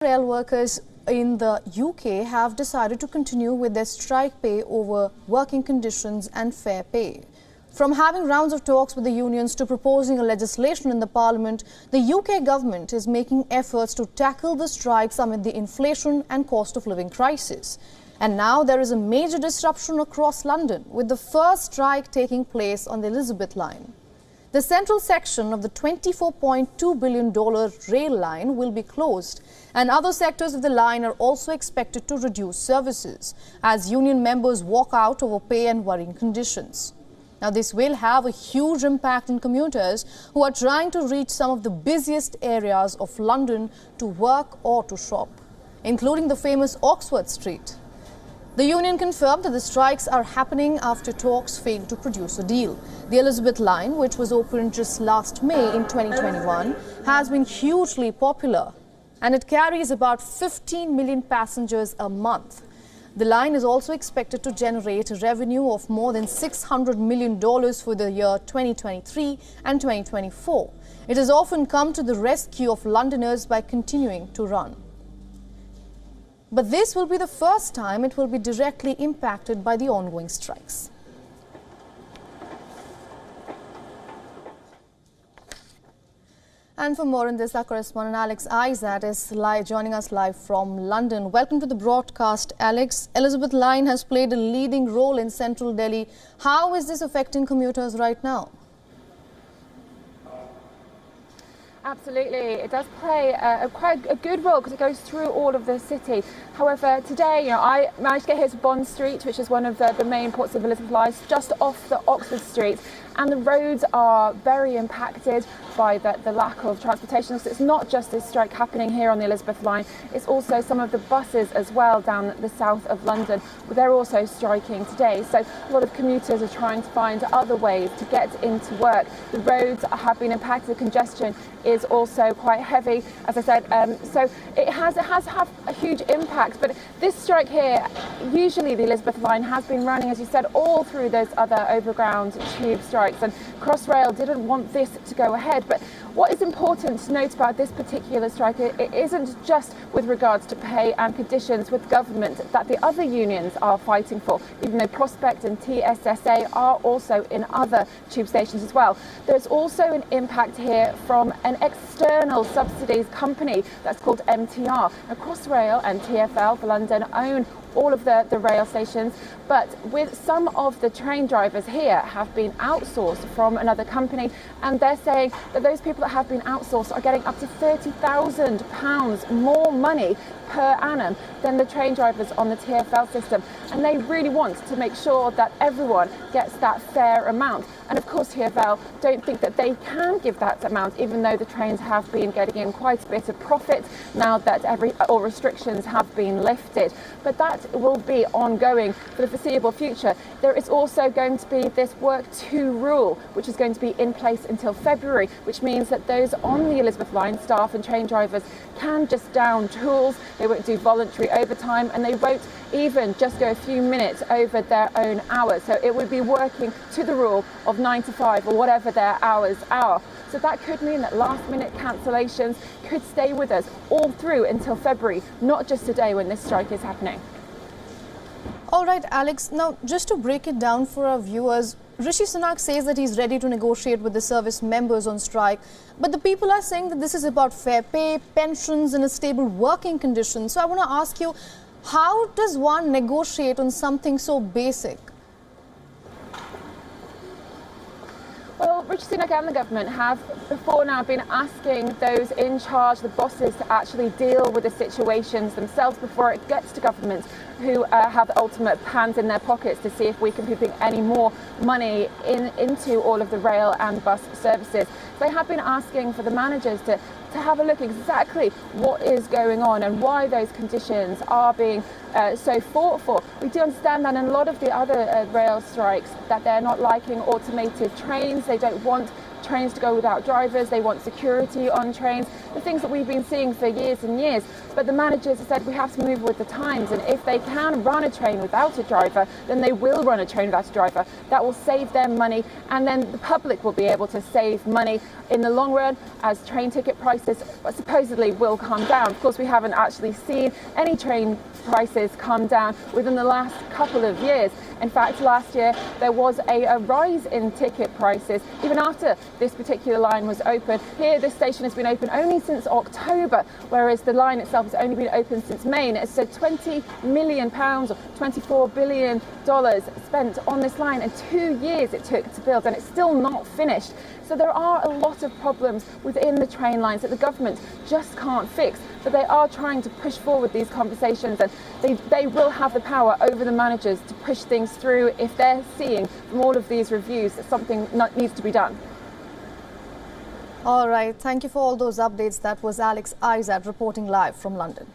Rail workers in the UK have decided to continue with their strike pay over working conditions and fair pay. From having rounds of talks with the unions to proposing a legislation in the Parliament, the UK government is making efforts to tackle the strikes amid the inflation and cost of living crisis. And now there is a major disruption across London, with the first strike taking place on the Elizabeth line. The central section of the $24.2 billion rail line will be closed, and other sectors of the line are also expected to reduce services as union members walk out over pay and worrying conditions. Now, this will have a huge impact on commuters who are trying to reach some of the busiest areas of London to work or to shop, including the famous Oxford Street. The union confirmed that the strikes are happening after talks failed to produce a deal. The Elizabeth line, which was opened just last May in 2021, has been hugely popular, and it carries about 15 million passengers a month. The line is also expected to generate a revenue of more than $600 million for the year 2023 and 2024. It has often come to the rescue of Londoners by continuing to run. But this will be the first time it will be directly impacted by the ongoing strikes. And for more on this, our correspondent Alex Aizat is joining us live from London. Welcome to the broadcast, Alex. Elizabeth Line has played a leading role in central Delhi. How is this affecting commuters right now? Absolutely, it does play quite a good role because it goes through all of the city. However, today, I managed to get here to Bond Street, which is one of the main ports of Elizabeth Line, just off the Oxford Street, and the roads are very impacted by the lack of transportation. So it's not just this strike happening here on the Elizabeth Line, it's also some of the buses as well down the south of London. They're also striking today. So a lot of commuters are trying to find other ways to get into work. The roads have been impacted, congestion is also quite heavy, as I said, so it has had a huge impact. But this strike here, usually the Elizabeth Line has been running, as you said, all through those other overground tube strikes, and Crossrail didn't want this to go ahead. But what is important to note about this particular strike, it isn't just with regards to pay and conditions with government that the other unions are fighting for, even though Prospect and TSSA are also in other tube stations as well. There's also an impact here from an external subsidies company that's called MTR. Now, Crossrail and TfL for London own all of the rail stations, but with some of the train drivers here have been outsourced from another company, and they're saying that those people that have been outsourced are getting up to £30,000 more money per annum than the train drivers on the TfL system, and they really want to make sure that everyone gets that fair amount. And of course TfL don't think that they can give that amount, even though the trains have been getting in quite a bit of profit now that all restrictions have been lifted. But that will be ongoing for the foreseeable future. There is also going to be this Work 2 rule, which is going to be in place until February, which means that those on the Elizabeth Line, staff and train drivers, can just down tools, they won't do voluntary overtime, and they won't even just go a few minutes over their own hours. So it would be working to the rule of 9 to 5 or whatever their hours are. So that could mean that last-minute cancellations could stay with us all through until February, not just today when this strike is happening. All right, Alex. Now, just to break it down for our viewers, Rishi Sunak says that he's ready to negotiate with the service members on strike, but the people are saying that this is about fair pay, pensions and a stable working condition. So I want to ask you, how does one negotiate on something so basic? Well, Rishi Sunak and the government have before now been asking those in charge, the bosses, to actually deal with the situations themselves before it gets to government, who have the ultimate hands in their pockets to see if we can be putting any more money into all of the rail and bus services. They have been asking for the managers to have a look exactly what is going on and why those conditions are being so fought for. We do understand that in a lot of the other rail strikes that they're not liking automated trains. They don't want trains to go without drivers, they want security on trains, the things that we've been seeing for years and years. But the managers have said we have to move with the times, and if they can run a train without a driver, then they will run a train without a driver. That will save them money, and then the public will be able to save money in the long run as train ticket prices supposedly will come down. Of course, we haven't actually seen any train prices come down within the last couple of years. In fact, last year there was a rise in ticket prices even after this particular line was open. Here, this station has been open only since October, whereas the line itself has only been open since May. And it said £20 million or $24 billion spent on this line, and 2 years it took to build, and it's still not finished. So there are a lot of problems within the train lines that the government just can't fix, but they are trying to push forward these conversations, and they will have the power over the managers to push things through if they're seeing from all of these reviews that something needs to be done. All right, thank you for all those updates. That was Alex Izad reporting live from London.